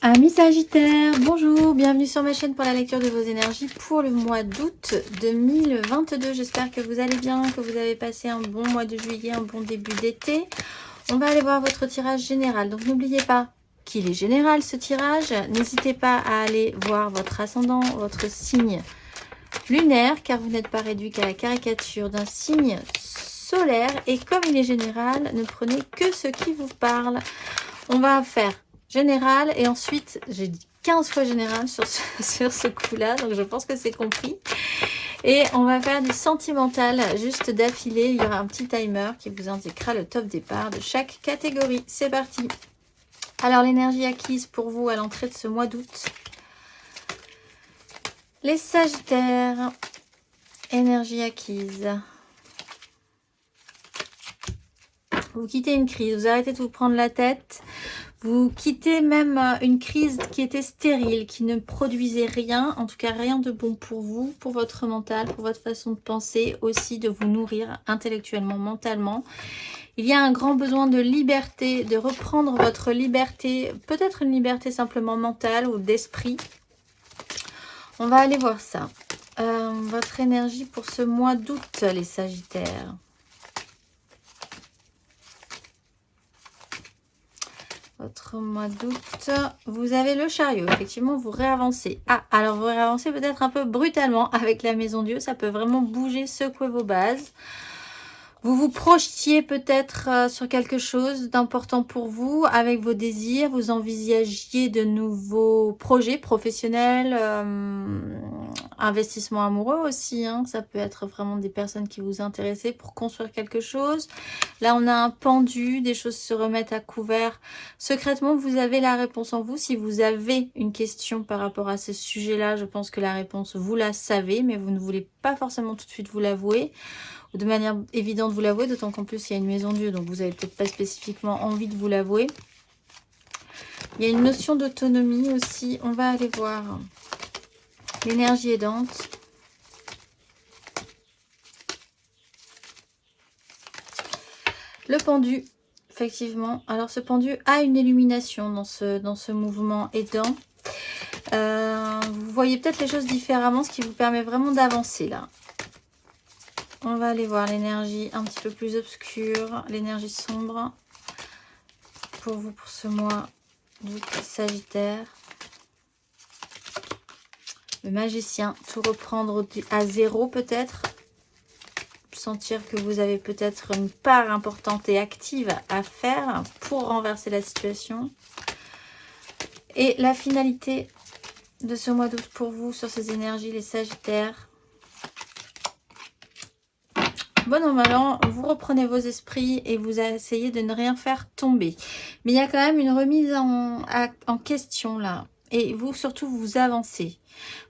Amis Sagittaires, bonjour, bienvenue sur ma chaîne pour la lecture de vos énergies pour le mois d'août 2022. J'espère que vous allez bien, que vous avez passé un bon mois de juillet, un bon début d'été. On va aller voir votre tirage général. Donc n'oubliez pas qu'il est général ce tirage. N'hésitez pas à aller voir votre ascendant, votre signe lunaire, car vous n'êtes pas réduit qu'à la caricature d'un signe solaire. Et comme il est général, ne prenez que ce qui vous parle. On va faire général et ensuite j'ai dit 15 fois général sur ce coup-là, donc je pense que c'est compris. Et on va faire du sentimental juste d'affilée. Il y aura un petit timer qui vous indiquera le top départ de chaque catégorie. C'est parti. Alors l'énergie acquise pour vous à l'entrée de ce mois d'août. Les Sagittaires, énergie acquise. Vous quittez une crise, vous arrêtez de vous prendre la tête. Vous quittez même une crise qui était stérile, qui ne produisait rien, en tout cas rien de bon pour vous, pour votre mental, pour votre façon de penser, aussi de vous nourrir intellectuellement, mentalement. Il y a un grand besoin de liberté, de reprendre votre liberté, peut-être une liberté simplement mentale ou d'esprit. On va aller voir ça. Votre énergie pour ce mois d'août, les Sagittaires. Votre mois d'août, vous avez le chariot. Effectivement, vous réavancez. Ah, alors vous réavancez peut-être un peu brutalement avec la maison Dieu. Ça peut vraiment bouger, secouer vos bases. Vous vous projetiez peut-être sur quelque chose d'important pour vous avec vos désirs. Vous envisagiez de nouveaux projets professionnels, investissement amoureux aussi. Hein. Ça peut être vraiment des personnes qui vous intéressent pour construire quelque chose. Là, on a un pendu, des choses se remettent à couvert. Secrètement, vous avez la réponse en vous. Si vous avez une question par rapport à ce sujet-là, je pense que la réponse, vous la savez, mais vous ne voulez pas forcément tout de suite vous l'avouer. Ou de manière évidente vous l'avouer, d'autant qu'en plus, il y a une maison Dieu, donc vous n'avez peut-être pas spécifiquement envie de vous l'avouer. Il y a une notion d'autonomie aussi. On va aller voir l'énergie aidante. Le pendu, effectivement. Alors, ce pendu a une illumination dans ce mouvement aidant. Vous voyez peut-être les choses différemment, ce qui vous permet vraiment d'avancer là. On va aller voir l'énergie un petit peu plus obscure, l'énergie sombre pour vous pour ce mois d'août, Sagittaire. Le magicien, tout reprendre à zéro peut-être. Sentir que vous avez peut-être une part importante et active à faire pour renverser la situation. Et la finalité de ce mois d'août pour vous sur ces énergies, les Sagittaires. Bon an, mal an, vous reprenez vos esprits et vous essayez de ne rien faire tomber. Mais il y a quand même une remise en question là. Et vous, surtout, vous avancez.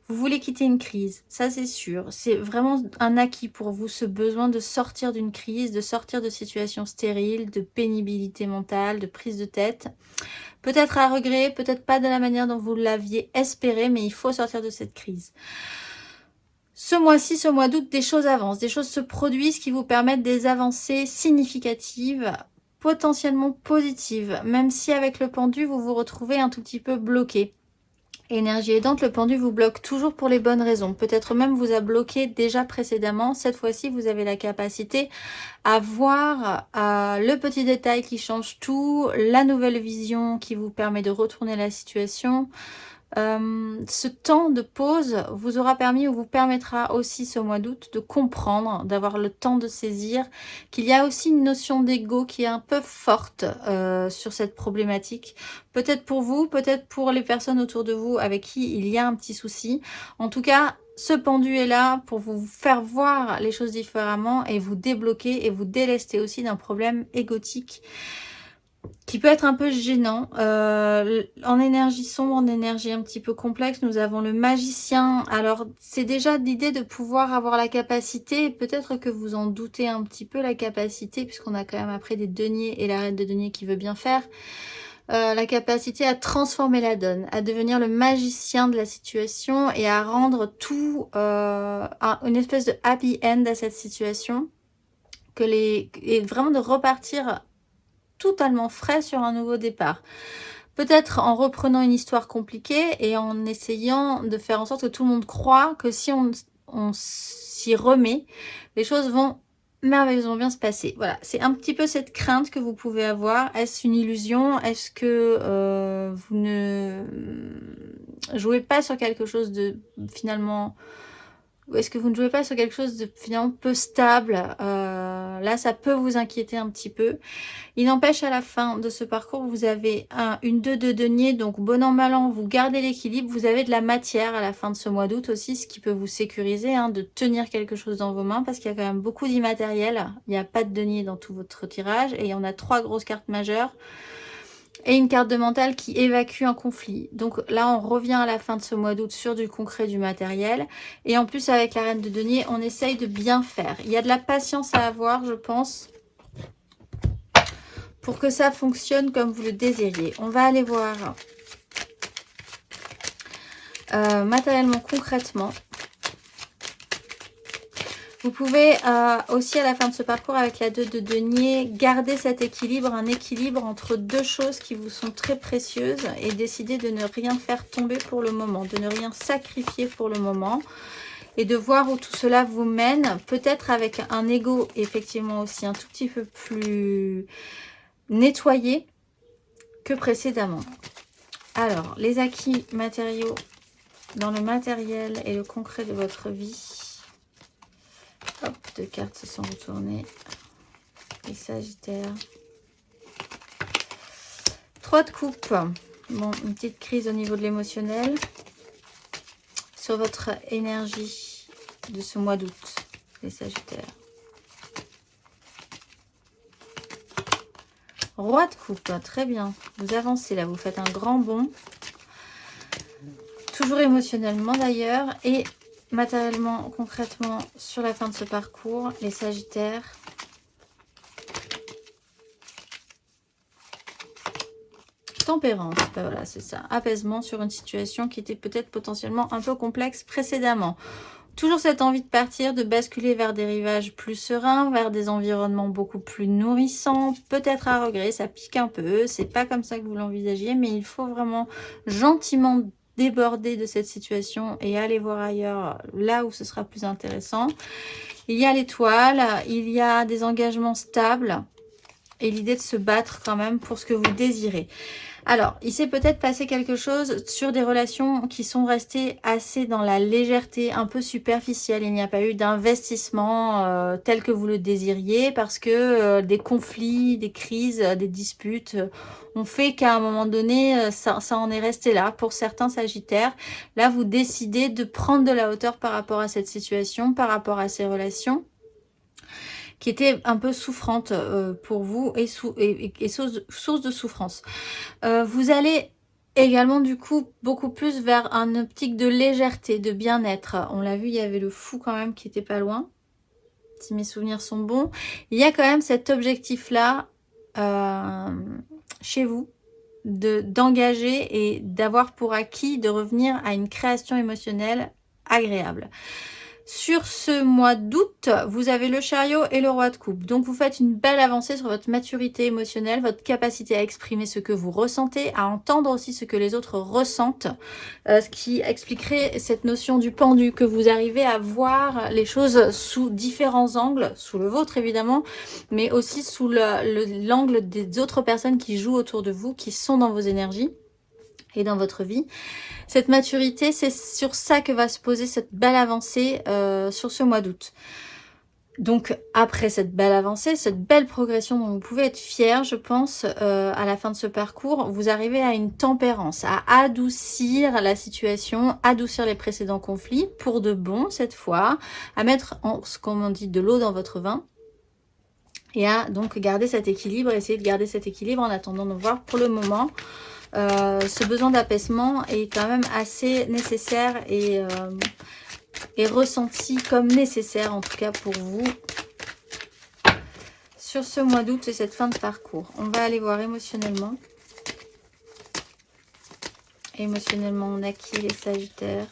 Vous voulez quitter une crise, ça c'est sûr. C'est vraiment un acquis pour vous, ce besoin de sortir d'une crise, de sortir de situations stériles, de pénibilité mentale, de prise de tête. Peut-être à regret, peut-être pas de la manière dont vous l'aviez espéré, mais il faut sortir de cette crise. Ce mois-ci, ce mois d'août, des choses avancent, des choses se produisent qui vous permettent des avancées significatives, potentiellement positives, même si avec le pendu, vous vous retrouvez un tout petit peu bloqué. Énergie aidante, le pendu vous bloque toujours pour les bonnes raisons. Peut-être même vous a bloqué déjà précédemment. Cette fois-ci, vous avez la capacité à voir le petit détail qui change tout, la nouvelle vision qui vous permet de retourner la situation. Ce temps de pause vous aura permis ou vous permettra aussi ce mois d'août de comprendre, d'avoir le temps de saisir qu'il y a aussi une notion d'ego qui est un peu forte sur cette problématique. Peut-être pour vous, peut-être pour les personnes autour de vous avec qui il y a un petit souci. En tout cas, ce pendu est là pour vous faire voir les choses différemment et vous débloquer et vous délester aussi d'un problème égotique qui peut être un peu gênant. En énergie sombre, en énergie un petit peu complexe, nous avons le magicien. Alors, c'est déjà l'idée de pouvoir avoir la capacité, peut-être que vous en doutez un petit peu la capacité, puisqu'on a quand même après des deniers et la reine de deniers qui veut bien faire, la capacité à transformer la donne, à devenir le magicien de la situation et à rendre tout une espèce de happy end à cette situation, et vraiment de repartir totalement frais sur un nouveau départ. peut-être en reprenant une histoire compliquée et en essayant de faire en sorte que tout le monde croit que si on s'y remet, les choses vont merveilleusement bien se passer. Voilà, c'est un petit peu cette crainte que vous pouvez avoir. Est-ce une illusion? Est-ce que vous ne jouez pas sur quelque chose de finalement... Est-ce que vous ne jouez pas sur quelque chose de finalement peu stable? Là, ça peut vous inquiéter un petit peu. Il n'empêche, à la fin de ce parcours, vous avez une 2 de denier. Donc, bon an, mal an, vous gardez l'équilibre. Vous avez de la matière à la fin de ce mois d'août aussi, ce qui peut vous sécuriser, de tenir quelque chose dans vos mains, parce qu'il y a quand même beaucoup d'immatériel. Il n'y a pas de denier dans tout votre tirage. Et on a 3 grosses cartes majeures. Et une carte de mental qui évacue un conflit. Donc là, on revient à la fin de ce mois d'août sur du concret, du matériel. Et en plus, avec la reine de denier, on essaye de bien faire. Il y a de la patience à avoir, je pense, pour que ça fonctionne comme vous le désiriez. On va aller voir matériellement, concrètement. Vous pouvez aussi à la fin de ce parcours avec la 2 de denier garder cet équilibre, un équilibre entre deux choses qui vous sont très précieuses et décider de ne rien faire tomber pour le moment, de ne rien sacrifier pour le moment et de voir où tout cela vous mène, peut-être avec un ego effectivement aussi un tout petit peu plus nettoyé que précédemment. Alors, les acquis matériaux dans le matériel et le concret de votre vie. Hop, 2 cartes se sont retournées. Les Sagittaires. 3 de coupe. Bon, une petite crise au niveau de l'émotionnel. Sur votre énergie de ce mois d'août, les Sagittaires. Roi de coupe, très bien. Vous avancez là, vous faites un grand bond. Toujours émotionnellement d'ailleurs. Et matériellement, concrètement, sur la fin de ce parcours, les Sagittaires. Tempérance, ben voilà, c'est ça. Apaisement sur une situation qui était peut-être potentiellement un peu complexe précédemment. Toujours cette envie de partir, de basculer vers des rivages plus sereins, vers des environnements beaucoup plus nourrissants, peut-être à regret, ça pique un peu, c'est pas comme ça que vous l'envisagiez, mais il faut vraiment gentiment déborder de cette situation et aller voir ailleurs, là où ce sera plus intéressant. Il y a l'étoile, il y a des engagements stables et l'idée de se battre quand même pour ce que vous désirez. Alors, il s'est peut-être passé quelque chose sur des relations qui sont restées assez dans la légèreté, un peu superficielle. Il n'y a pas eu d'investissement tel que vous le désiriez parce que des conflits, des crises, des disputes ont fait qu'à un moment donné, ça en est resté là. Pour certains Sagittaires, là, vous décidez de prendre de la hauteur par rapport à cette situation, par rapport à ces relations qui était un peu souffrante pour vous et source de souffrance. Vous allez également du coup beaucoup plus vers un optique de légèreté, de bien-être. On l'a vu, il y avait le fou quand même qui était pas loin, si mes souvenirs sont bons. Il y a quand même cet objectif-là chez vous, d'engager et d'avoir pour acquis de revenir à une création émotionnelle agréable. Sur ce mois d'août, vous avez le chariot et le roi de coupe. Donc, vous faites une belle avancée sur votre maturité émotionnelle, votre capacité à exprimer ce que vous ressentez, à entendre aussi ce que les autres ressentent, ce qui expliquerait cette notion du pendu, que vous arrivez à voir les choses sous différents angles, sous le vôtre évidemment, mais aussi sous l'angle des autres personnes qui jouent autour de vous, qui sont dans vos énergies et dans votre vie. Cette maturité, c'est sur ça que va se poser cette belle avancée sur ce mois d'août. Donc, après cette belle avancée, cette belle progression dont vous pouvez être fier, je pense, à la fin de ce parcours, vous arrivez à une tempérance, à adoucir la situation, adoucir les précédents conflits, pour de bon cette fois, à mettre, comme on dit, de l'eau dans votre vin, et à donc garder cet équilibre, essayer de garder cet équilibre en attendant de voir pour le moment. Ce besoin d'apaisement est quand même assez nécessaire et ressenti comme nécessaire, en tout cas pour vous, sur ce mois d'août et cette fin de parcours. On va aller voir émotionnellement. Émotionnellement, on acquis les Sagittaires.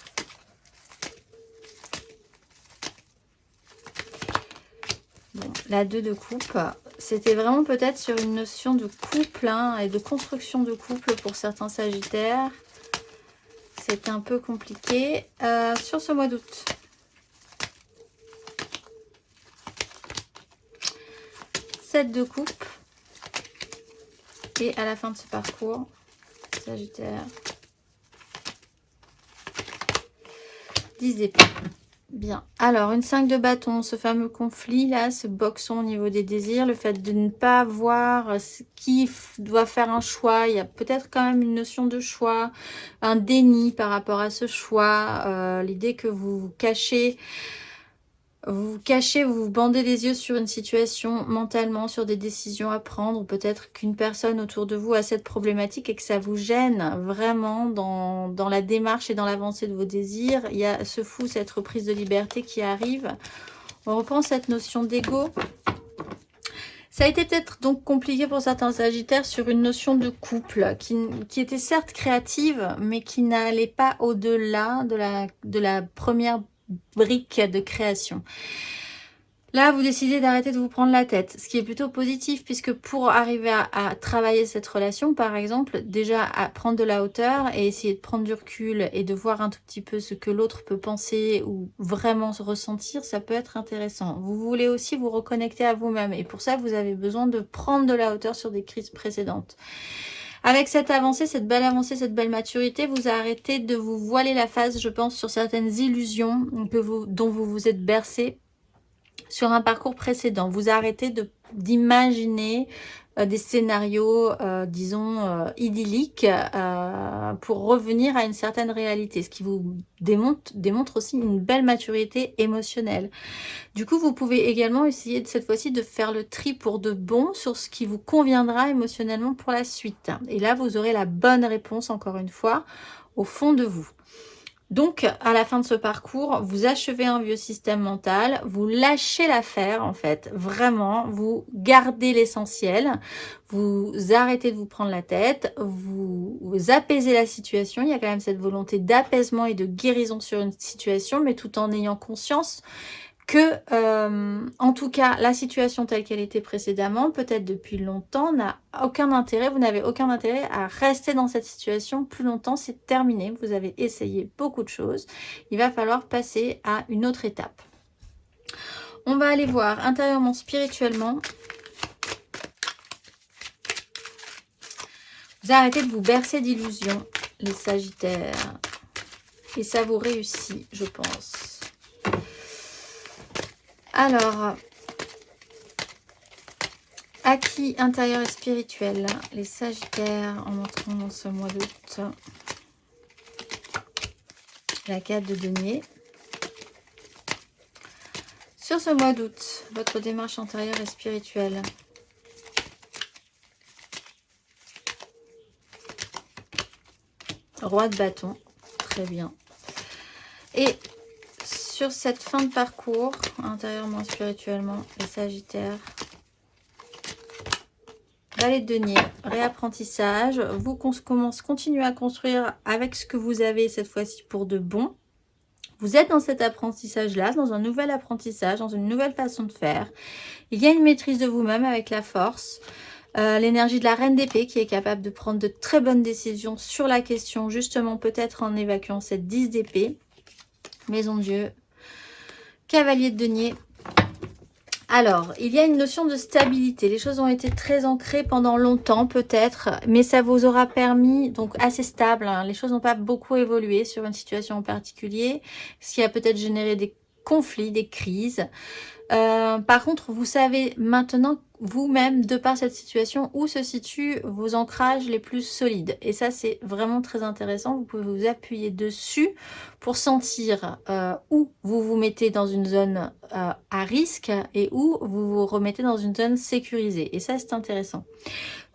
Bon, la 2 de coupe, C'était vraiment peut-être sur une notion de couple hein, et de construction de couple pour certains sagittaires. C'était un peu compliqué. Sur ce mois d'août. De coupe et à la fin de ce parcours Sagittaire 10 d'épée. Bien, alors une 5 de bâton, ce fameux conflit là, ce boxon au niveau des désirs, le fait de ne pas voir qui doit faire un choix, il y a peut-être quand même une notion de choix, un déni par rapport à ce choix, l'idée que vous vous cachez. Vous vous bandez les yeux sur une situation mentalement, sur des décisions à prendre, ou peut-être qu'une personne autour de vous a cette problématique et que ça vous gêne vraiment dans la démarche et dans l'avancée de vos désirs. Il y a ce fou, cette reprise de liberté qui arrive. On reprend cette notion d'ego. Ça a été peut-être donc compliqué pour certains sagittaires sur une notion de couple qui était certes créative, mais qui n'allait pas au-delà de la première brique de création. Là, vous décidez d'arrêter de vous prendre la tête, ce qui est plutôt positif puisque pour arriver à travailler cette relation, par exemple, déjà à prendre de la hauteur et essayer de prendre du recul et de voir un tout petit peu ce que l'autre peut penser ou vraiment se ressentir, ça peut être intéressant. Vous voulez aussi vous reconnecter à vous-même et pour ça, vous avez besoin de prendre de la hauteur sur des crises précédentes. Avec cette avancée, cette belle maturité, vous arrêtez de vous voiler la face, je pense, sur certaines illusions dont vous vous êtes bercé sur un parcours précédent. Vous arrêtez d'imaginer des scénarios, disons, idylliques pour revenir à une certaine réalité, ce qui vous démontre aussi une belle maturité émotionnelle. Du coup, vous pouvez également essayer cette fois-ci de faire le tri pour de bon sur ce qui vous conviendra émotionnellement pour la suite. Et là, vous aurez la bonne réponse, encore une fois, au fond de vous. Donc, à la fin de ce parcours, vous achevez un vieux système mental, vous lâchez l'affaire en fait, vraiment, vous gardez l'essentiel, vous arrêtez de vous prendre la tête, vous apaisez la situation, il y a quand même cette volonté d'apaisement et de guérison sur une situation, mais tout en ayant conscience que, en tout cas, la situation telle qu'elle était précédemment, peut-être depuis longtemps, n'a aucun intérêt. Vous n'avez aucun intérêt à rester dans cette situation plus longtemps. C'est terminé. Vous avez essayé beaucoup de choses. Il va falloir passer à une autre étape. On va aller voir intérieurement, spirituellement. Vous arrêtez de vous bercer d'illusions, les Sagittaires. Et ça vous réussit, je pense. Alors, acquis intérieur et spirituel, les Sagittaires, en montrant dans ce mois d'août la 4 de denier. Sur ce mois d'août, votre démarche intérieure et spirituelle. Roi de bâton, très bien. Et sur cette fin de parcours, intérieurement, spirituellement, les Sagittaires, Valet de denier, réapprentissage, vous continuez à construire avec ce que vous avez cette fois-ci pour de bon. Vous êtes dans cet apprentissage-là, dans un nouvel apprentissage, dans une nouvelle façon de faire. Il y a une maîtrise de vous-même avec la force, l'énergie de la reine d'épée qui est capable de prendre de très bonnes décisions sur la question, justement peut-être en évacuant cette 10 d'épée. Maison de Dieu, Cavalier de denier. Alors, il y a une notion de stabilité. Les choses ont été très ancrées pendant longtemps peut-être, mais ça vous aura permis, donc assez stable, hein, les choses n'ont pas beaucoup évolué sur une situation en particulier, ce qui a peut-être généré des conflits, des crises. Par contre, vous savez maintenant vous-même, de par cette situation, où se situent vos ancrages les plus solides. Et ça, c'est vraiment très intéressant. Vous pouvez vous appuyer dessus pour sentir où vous vous mettez dans une zone à risque et où vous vous remettez dans une zone sécurisée. Et ça, c'est intéressant.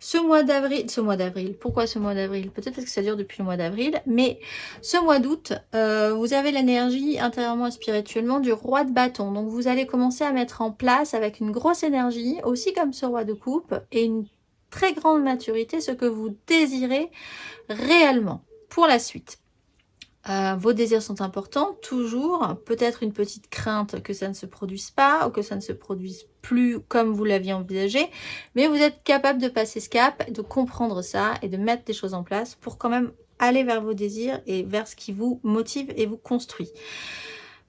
Ce mois d'avril, pourquoi ce mois d'avril? Peut-être parce que ça dure depuis le mois d'avril, mais ce mois d'août, vous avez l'énergie intérieurement et spirituellement du roi de bâton. Donc vous allez commencer à mettre en place avec une grosse énergie, aussi comme ce roi de coupe, et une très grande maturité, ce que vous désirez réellement pour la suite. Vos désirs sont importants, toujours. Peut-être une petite crainte que ça ne se produise pas ou que ça ne se produise plus comme vous l'aviez envisagé. Mais vous êtes capable de passer ce cap, de comprendre ça et de mettre des choses en place pour quand même aller vers vos désirs et vers ce qui vous motive et vous construit.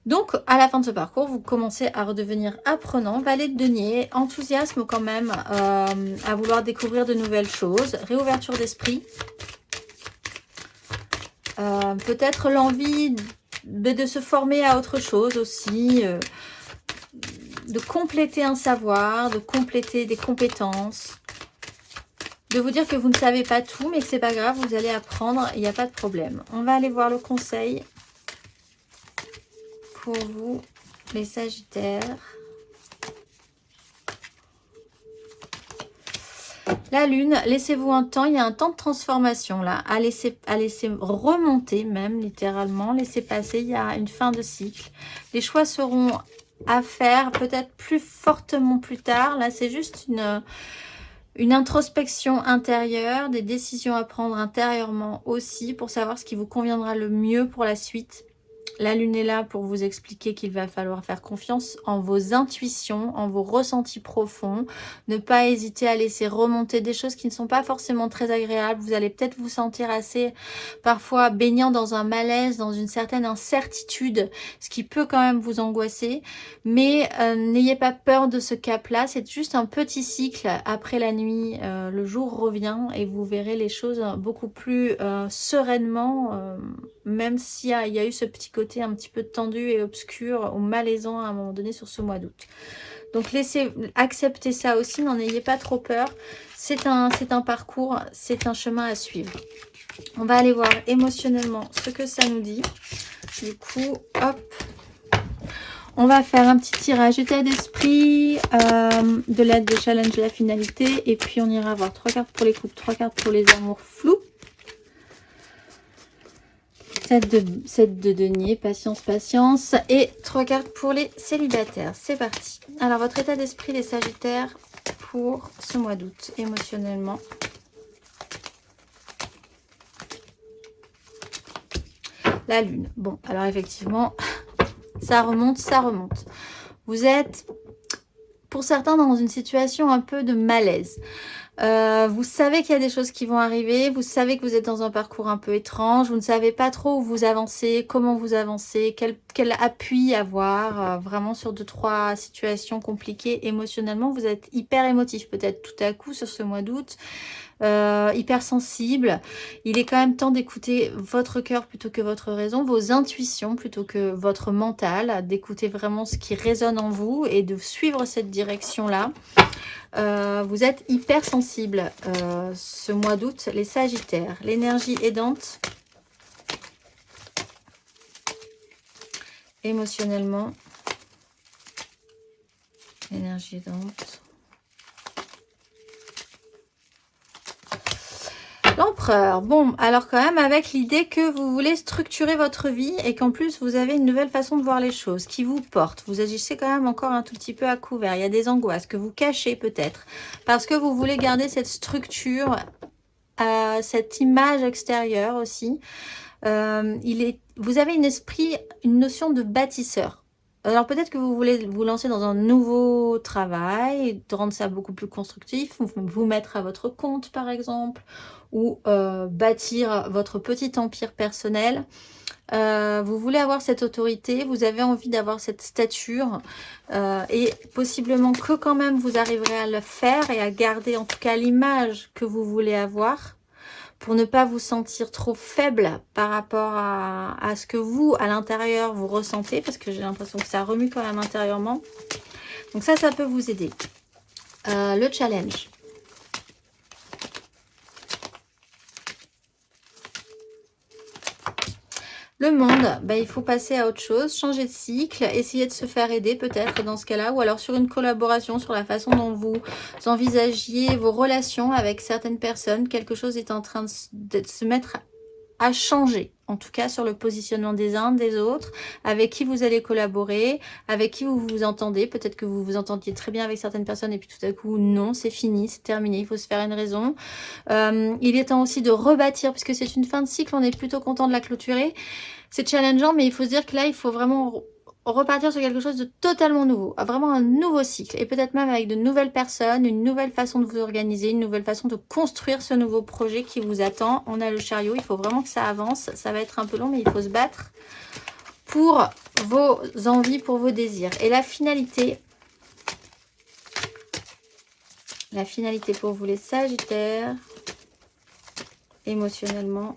Donc, à la fin de ce parcours, vous commencez à redevenir apprenant, valet de denier, enthousiasme quand même, à vouloir découvrir de nouvelles choses, réouverture d'esprit. Peut-être l'envie de se former à autre chose aussi, de compléter un savoir, de compléter des compétences, de vous dire que vous ne savez pas tout, mais que c'est pas grave, vous allez apprendre, il n'y a pas de problème. On va aller voir le conseil pour vous, les Sagittaires. La Lune, laissez-vous un temps, il y a un temps de transformation là, à laisser remonter même, littéralement, laisser passer, il y a une fin de cycle. Les choix seront à faire peut-être plus fortement plus tard. Là, c'est juste une introspection intérieure, des décisions à prendre intérieurement aussi pour savoir ce qui vous conviendra le mieux pour la suite. La Lune est là pour vous expliquer qu'il va falloir faire confiance en vos intuitions, en vos ressentis profonds. Ne pas hésiter à laisser remonter des choses qui ne sont pas forcément très agréables. Vous allez peut-être vous sentir assez, parfois, baignant dans un malaise, dans une certaine incertitude, ce qui peut quand même vous angoisser. Mais n'ayez pas peur de ce cap-là. C'est juste un petit cycle. Après la nuit, le jour revient et vous verrez les choses beaucoup plus sereinement, même s'il y a eu ce petit côté un petit peu tendu et obscur ou malaisant à un moment donné sur ce mois d'août. Donc accepter ça aussi, n'en ayez pas trop peur. C'est un parcours, c'est un chemin à suivre. On va aller voir émotionnellement ce que ça nous dit. Du coup, hop, on va faire un petit tirage d'état d'esprit, de l'aide, des challenges, de la finalité. Et puis on ira voir 3 cartes pour les couples, 3 cartes pour les amours flous. 7 de denier, patience, patience. Et 3 cartes pour les célibataires. C'est parti. Alors, votre état d'esprit, les Sagittaires, pour ce mois d'août, émotionnellement. La Lune. Bon, alors effectivement, ça remonte, ça remonte. Vous êtes, pour certains, dans une situation un peu de malaise. Vous savez qu'il y a des choses qui vont arriver, vous savez que vous êtes dans un parcours un peu étrange, vous ne savez pas trop où vous avancez, comment vous avancez, quel appui avoir, vraiment sur 2-3 situations compliquées émotionnellement. Vous êtes hyper émotif peut-être tout à coup sur ce mois d'août, hyper sensible. Il est quand même temps d'écouter votre cœur plutôt que votre raison, vos intuitions plutôt que votre mental, d'écouter vraiment ce qui résonne en vous et de suivre cette direction-là. Vous êtes hyper sensible ce mois d'août, les Sagittaires. L'énergie aidante, émotionnellement, l'énergie aidante. L'empereur, bon, alors quand même avec l'idée que vous voulez structurer votre vie et qu'en plus vous avez une nouvelle façon de voir les choses qui vous porte. Vous agissez quand même encore un tout petit peu à couvert. Il y a des angoisses que vous cachez peut-être parce que vous voulez garder cette structure, cette image extérieure aussi. Vous avez une notion de bâtisseur. Alors peut-être que vous voulez vous lancer dans un nouveau travail, de rendre ça beaucoup plus constructif, vous mettre à votre compte par exemple, ou bâtir votre petit empire personnel. Vous voulez avoir cette autorité, vous avez envie d'avoir cette stature et possiblement que quand même vous arriverez à le faire et à garder en tout cas l'image que vous voulez avoir, pour ne pas vous sentir trop faible par rapport à ce que vous, à l'intérieur, vous ressentez, parce que j'ai l'impression que ça remue quand même intérieurement. Donc ça peut vous aider. Le challenge. Le monde, il faut passer à autre chose, changer de cycle, essayer de se faire aider peut-être dans ce cas-là, ou alors sur une collaboration, sur la façon dont vous envisagiez vos relations avec certaines personnes. Quelque chose est en train de se mettre à changer, en tout cas sur le positionnement des uns, des autres, avec qui vous allez collaborer, avec qui vous vous entendez. Peut-être que vous vous entendiez très bien avec certaines personnes et puis tout à coup, non, c'est fini, c'est terminé, il faut se faire une raison. Il est temps aussi de rebâtir, puisque c'est une fin de cycle, on est plutôt content de la clôturer. C'est challengeant, mais il faut se dire que là, il faut vraiment repartir sur quelque chose de totalement nouveau, vraiment un nouveau cycle, et peut-être même avec de nouvelles personnes, une nouvelle façon de vous organiser, une nouvelle façon de construire ce nouveau projet qui vous attend. On a le chariot, il faut vraiment que ça avance, ça va être un peu long, mais il faut se battre pour vos envies, pour vos désirs. Et la finalité pour vous les Sagittaires, émotionnellement,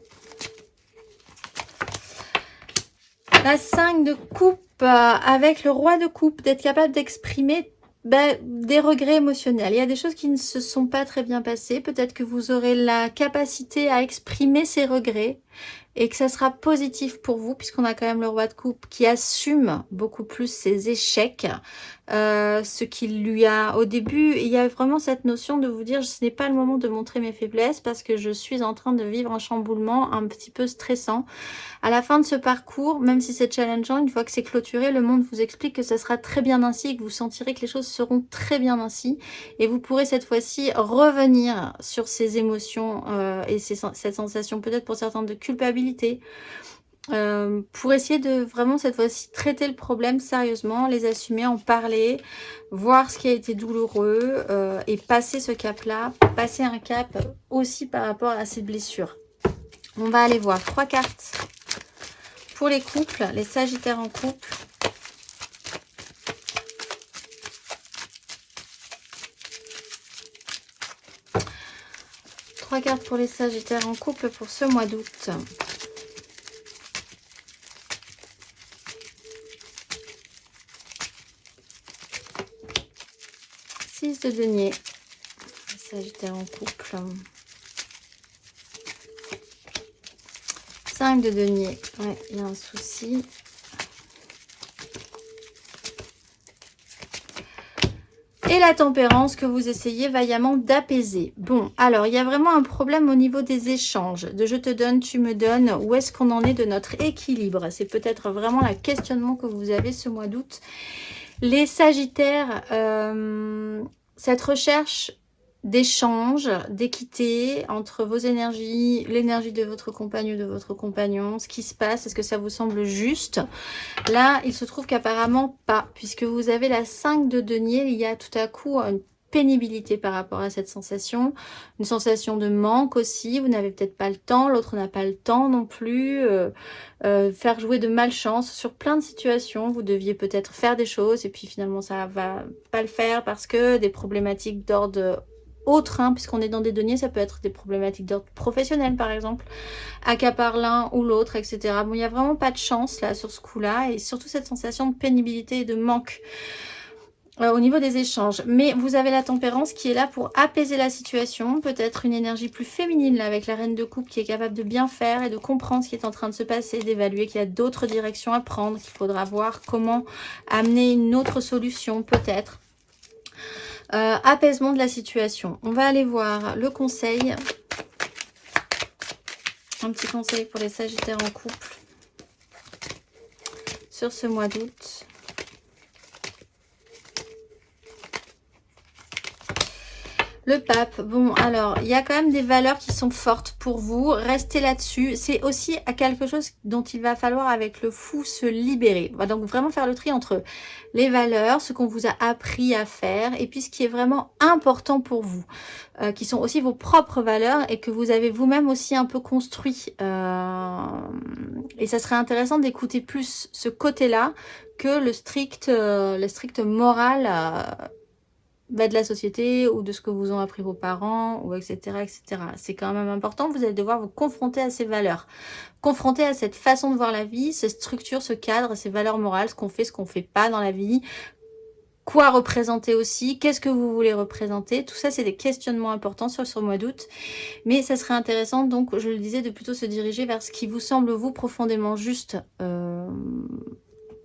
la 5 de coupe avec le roi de coupe, d'être capable d'exprimer des regrets émotionnels. Il y a des choses qui ne se sont pas très bien passées. Peut-être que vous aurez la capacité à exprimer ces regrets et que ça sera positif pour vous, puisqu'on a quand même le roi de coupe qui assume beaucoup plus ses échecs. Ce qu'il lui a au début, il y a vraiment cette notion de vous dire ce n'est pas le moment de montrer mes faiblesses parce que je suis en train de vivre un chamboulement un petit peu stressant. À la fin de ce parcours, même si c'est challengeant, une fois que c'est clôturé, le monde vous explique que ça sera très bien ainsi et que vous sentirez que les choses seront très bien ainsi, et vous pourrez cette fois-ci revenir sur ces émotions et cette sensation peut-être pour certains de culpabilité, pour essayer de vraiment cette fois-ci traiter le problème sérieusement, les assumer, en parler, voir ce qui a été douloureux et passer ce cap-là, passer un cap aussi par rapport à ces blessures. On va aller voir 3 cartes pour les couples, les Sagittaires en couple. Trois cartes pour les Sagittaires en couple pour ce mois d'août. De denier, Sagittaire en couple. 5 de denier, ouais, il y a un souci. Et la tempérance que vous essayez vaillamment d'apaiser. Bon, alors, il y a vraiment un problème au niveau des échanges. De je te donne, tu me donnes. Où est-ce qu'on en est de notre équilibre? C'est peut-être vraiment le questionnement que vous avez ce mois d'août. Les Sagittaires, cette recherche d'échange, d'équité entre vos énergies, l'énergie de votre compagne ou de votre compagnon, ce qui se passe, est-ce que ça vous semble juste? Là, il se trouve qu'apparemment pas, puisque vous avez la 5 de denier, il y a tout à coup une pénibilité par rapport à cette sensation, une sensation de manque aussi, vous n'avez peut-être pas le temps, l'autre n'a pas le temps non plus, faire jouer de malchance sur plein de situations, vous deviez peut-être faire des choses et puis finalement ça va pas le faire parce que des problématiques d'ordre autre, hein, puisqu'on est dans des deniers, ça peut être des problématiques d'ordre professionnel par exemple, accapare l'un ou l'autre, etc. Bon, il n'y a vraiment pas de chance là sur ce coup-là, et surtout cette sensation de pénibilité et de manque au niveau des échanges. Mais vous avez la tempérance qui est là pour apaiser la situation, peut-être une énergie plus féminine là, avec la reine de coupe qui est capable de bien faire et de comprendre ce qui est en train de se passer, d'évaluer qu'il y a d'autres directions à prendre, qu'il faudra voir comment amener une autre solution peut-être. Apaisement de la situation. On va aller voir le conseil. Un petit conseil pour les Sagittaires en couple sur ce mois d'août. Le pape, bon alors, il y a quand même des valeurs qui sont fortes pour vous, restez là-dessus. C'est aussi à quelque chose dont il va falloir avec le fou se libérer. On va donc vraiment faire le tri entre les valeurs, ce qu'on vous a appris à faire, et puis ce qui est vraiment important pour vous, qui sont aussi vos propres valeurs et que vous avez vous-même aussi un peu construit. Et ça serait intéressant d'écouter plus ce côté-là que le strict moral de la société ou de ce que vous ont appris vos parents, ou etc. etc. C'est quand même important, vous allez devoir vous confronter à ces valeurs, confronter à cette façon de voir la vie, cette structure, ce cadre, ces valeurs morales, ce qu'on fait pas dans la vie, quoi représenter aussi, qu'est-ce que vous voulez représenter, tout ça c'est des questionnements importants sur ce mois d'août, mais ça serait intéressant donc, je le disais, de plutôt se diriger vers ce qui vous semble vous profondément juste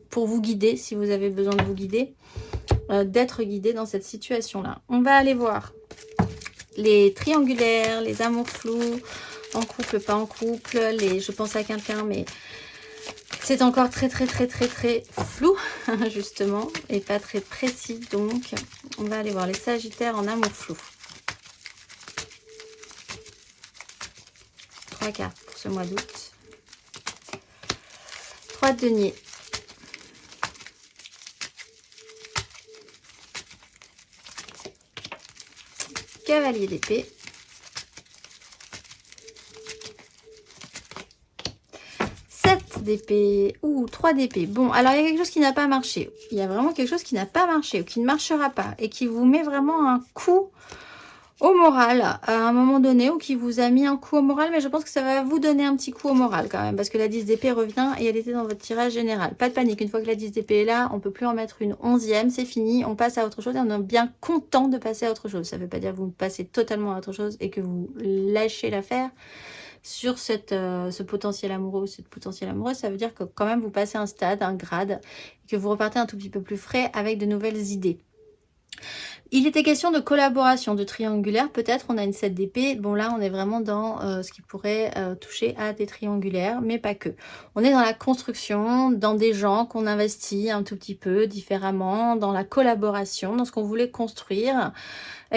pour vous guider, si vous avez besoin de vous guider, d'être guidé dans cette situation-là. On va aller voir les triangulaires, les amours flous En couple, pas en couple. Je pense à quelqu'un, mais c'est encore très flou, justement, et pas très précis. Donc, on va aller voir les Sagittaires en amour flou. 3 cartes pour ce mois d'août. 3 de denier. Cavalier d'épée. 7 d'épée. Ou 3 d'épée. Bon, alors il y a quelque chose qui n'a pas marché. Il y a vraiment quelque chose qui n'a pas marché ou qui ne marchera pas et qui vous met vraiment un coup au moral à un moment donné, ou qui vous a mis un coup au moral, mais je pense que ça va vous donner un petit coup au moral quand même, parce que la 10 d'épée revient et elle était dans votre tirage général. Pas de panique, une fois que la 10 d'épée est là, on peut plus en mettre une 11e, c'est fini, on passe à autre chose et on est bien content de passer à autre chose. Ça veut pas dire que vous passez totalement à autre chose et que vous lâchez l'affaire sur ce potentiel amoureux ou cette potentielle amoureuse. Ça veut dire que quand même vous passez un stade, un grade, et que vous repartez un tout petit peu plus frais avec de nouvelles idées. Il était question de collaboration, de triangulaire. Peut-être on a une 7 d'épée. Bon, là, on est vraiment dans ce qui pourrait toucher à des triangulaires, mais pas que. On est dans la construction, dans des gens qu'on investit un tout petit peu différemment, dans la collaboration, dans ce qu'on voulait construire,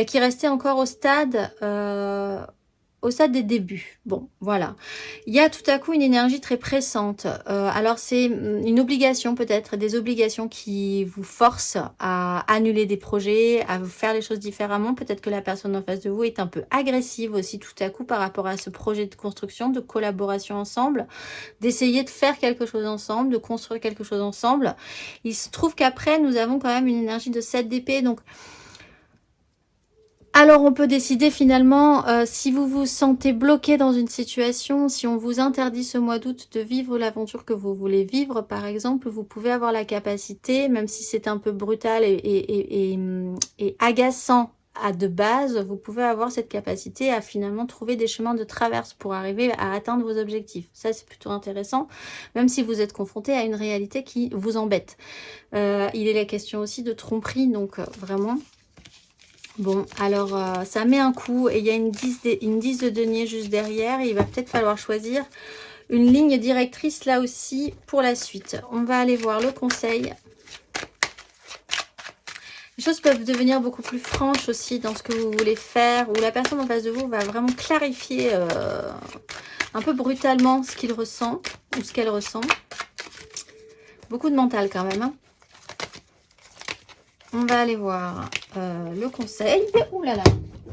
qui restait encore au stade des débuts. Bon, voilà. Il y a tout à coup une énergie très pressante. Alors, c'est une obligation peut-être, des obligations qui vous forcent à annuler des projets, à faire les choses différemment. Peut-être que la personne en face de vous est un peu agressive aussi tout à coup par rapport à ce projet de construction, de collaboration ensemble, d'essayer de faire quelque chose ensemble, de construire quelque chose ensemble. Il se trouve qu'après, nous avons quand même une énergie de 7 d'épée, donc alors on peut décider finalement, si vous vous sentez bloqué dans une situation, si on vous interdit ce mois d'août de vivre l'aventure que vous voulez vivre, par exemple, vous pouvez avoir la capacité, même si c'est un peu brutal et agaçant de base, vous pouvez avoir cette capacité à finalement trouver des chemins de traverse pour arriver à atteindre vos objectifs. Ça, c'est plutôt intéressant, même si vous êtes confronté à une réalité qui vous embête. Il est la question aussi de tromperie, donc vraiment... Bon, alors ça met un coup et il y a une 10 de denier juste derrière. Et il va peut-être falloir choisir une ligne directrice là aussi pour la suite. On va aller voir le conseil. Les choses peuvent devenir beaucoup plus franches aussi dans ce que vous voulez faire, ou la personne en face de vous va vraiment clarifier un peu brutalement ce qu'il ressent ou ce qu'elle ressent. Beaucoup de mental quand même, hein. On va aller voir le conseil. Ouh là là,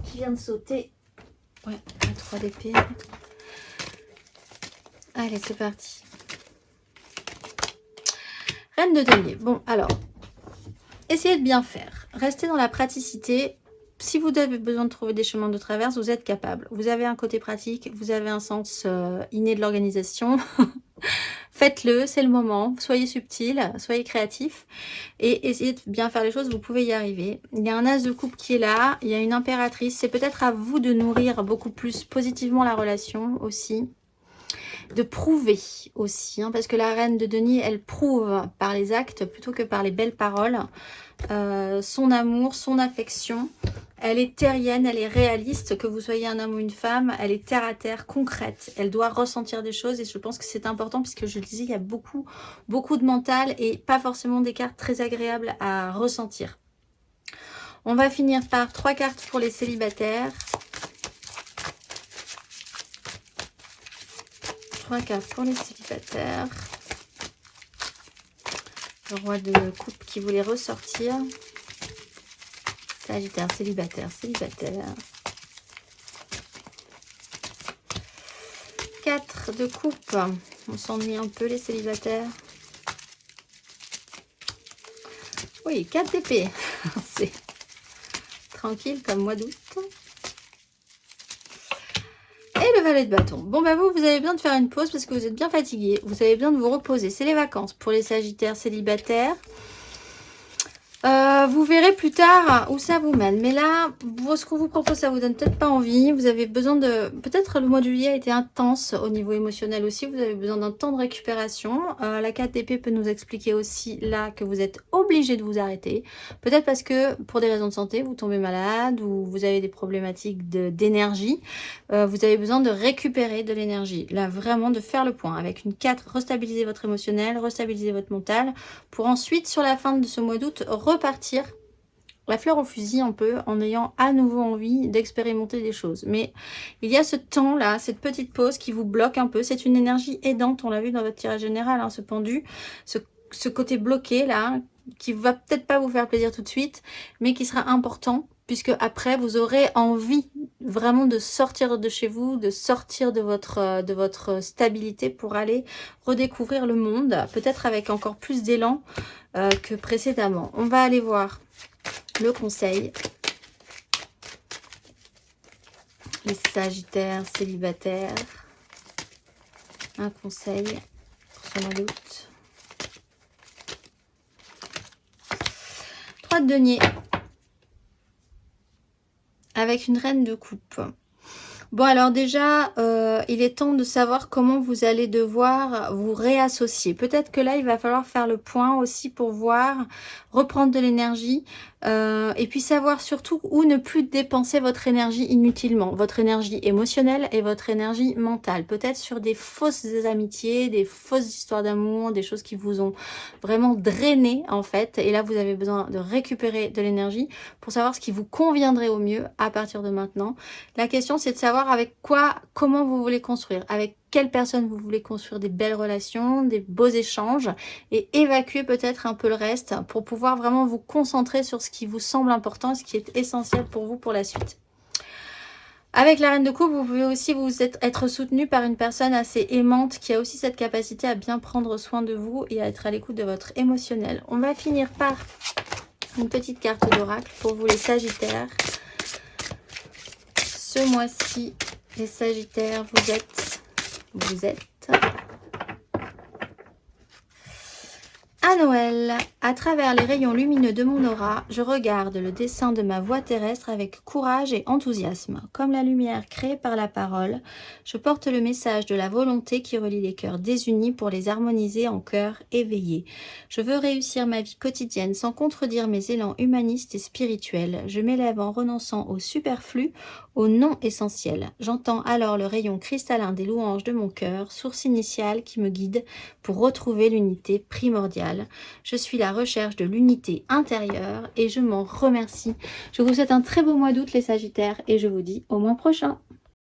qui vient de sauter. Ouais, un 3 d'épée. Allez, c'est parti. Reine de denier. Bon, alors, essayez de bien faire. Restez dans la praticité. Si vous avez besoin de trouver des chemins de traverse, vous êtes capable. Vous avez un côté pratique, vous avez un sens inné de l'organisation. Faites-le, c'est le moment. Soyez subtil, soyez créatif et essayez de bien faire les choses, vous pouvez y arriver. Il y a un as de coupe qui est là, il y a une impératrice. C'est peut-être à vous de nourrir beaucoup plus positivement la relation aussi. De prouver aussi, hein, parce que la reine de denier, elle prouve par les actes plutôt que par les belles paroles son amour, son affection. Elle est terrienne, elle est réaliste, que vous soyez un homme ou une femme, elle est terre à terre, concrète. Elle doit ressentir des choses et je pense que c'est important puisque je le disais, il y a beaucoup de mental et pas forcément des cartes très agréables à ressentir. On va finir par 3 cartes pour les célibataires. 3 cartes pour les célibataires. Le roi de coupe qui voulait ressortir. Sagittaire, célibataire, célibataire. 4 de coupe. On s'ennuie un peu les célibataires. Oui, 4 d'épée. C'est tranquille comme mois d'août. Et le valet de bâton. Bon, bah vous avez besoin de faire une pause parce que vous êtes bien fatigué. Vous avez besoin de vous reposer. C'est les vacances pour les sagittaires célibataires. Vous verrez plus tard où ça vous mène. Mais là, ce qu'on vous propose, ça vous donne peut-être pas envie. Vous avez besoin de... Peut-être le mois de juillet a été intense au niveau émotionnel aussi. Vous avez besoin d'un temps de récupération. La 4 d'épée peut nous expliquer aussi là que vous êtes obligé de vous arrêter. Peut-être parce que pour des raisons de santé, vous tombez malade ou vous avez des problématiques d'énergie. Vous avez besoin de récupérer de l'énergie. Là, vraiment de faire le point. Avec une 4, restabiliser votre émotionnel, restabiliser votre mental. Pour ensuite, sur la fin de ce mois d'août, repartir la fleur au fusil un peu en ayant à nouveau envie d'expérimenter des choses. Mais il y a ce temps-là, cette petite pause qui vous bloque un peu. C'est une énergie aidante, on l'a vu dans votre tirage général, hein, ce pendu, ce côté bloqué là, qui va peut-être pas vous faire plaisir tout de suite, mais qui sera important puisque après vous aurez envie vraiment de sortir de chez vous, de sortir de votre stabilité pour aller redécouvrir le monde, peut-être avec encore plus d'élan que précédemment. On va aller voir le conseil. Les sagittaires célibataires. Un conseil pour ce mois d'août. 3 de denier. Avec une reine de coupe. Bon, alors déjà, il est temps de savoir comment vous allez devoir vous réassocier. Peut-être que là, il va falloir faire le point aussi pour voir, reprendre de l'énergie et puis savoir surtout où ne plus dépenser votre énergie inutilement. Votre énergie émotionnelle et votre énergie mentale. Peut-être sur des fausses amitiés, des fausses histoires d'amour, des choses qui vous ont vraiment drainé en fait. Et là, vous avez besoin de récupérer de l'énergie pour savoir ce qui vous conviendrait au mieux à partir de maintenant. La question, c'est de savoir avec quoi, comment vous voulez construire, avec quelle personne vous voulez construire des belles relations, des beaux échanges et évacuer peut-être un peu le reste pour pouvoir vraiment vous concentrer sur ce qui vous semble important, ce qui est essentiel pour vous pour la suite. Avec la reine de coupe, vous pouvez aussi être soutenu par une personne assez aimante qui a aussi cette capacité à bien prendre soin de vous et à être à l'écoute de votre émotionnel. On va finir par une petite carte d'oracle pour vous les sagittaires. Ce mois-ci, les sagittaires, vous êtes à Noël. À travers les rayons lumineux de mon aura, je regarde le dessin de ma voie terrestre avec courage et enthousiasme. Comme la lumière créée par la parole, je porte le message de la volonté qui relie les cœurs désunis pour les harmoniser en cœur éveillé. Je veux réussir ma vie quotidienne sans contredire mes élans humanistes et spirituels. Je m'élève en renonçant au superflu, au non essentiel. J'entends alors le rayon cristallin des louanges de mon cœur, source initiale qui me guide pour retrouver l'unité primordiale. Je suis la recherche de l'unité intérieure et je m'en remercie. Je vous souhaite un très beau mois d'août les Sagittaires et je vous dis au mois prochain.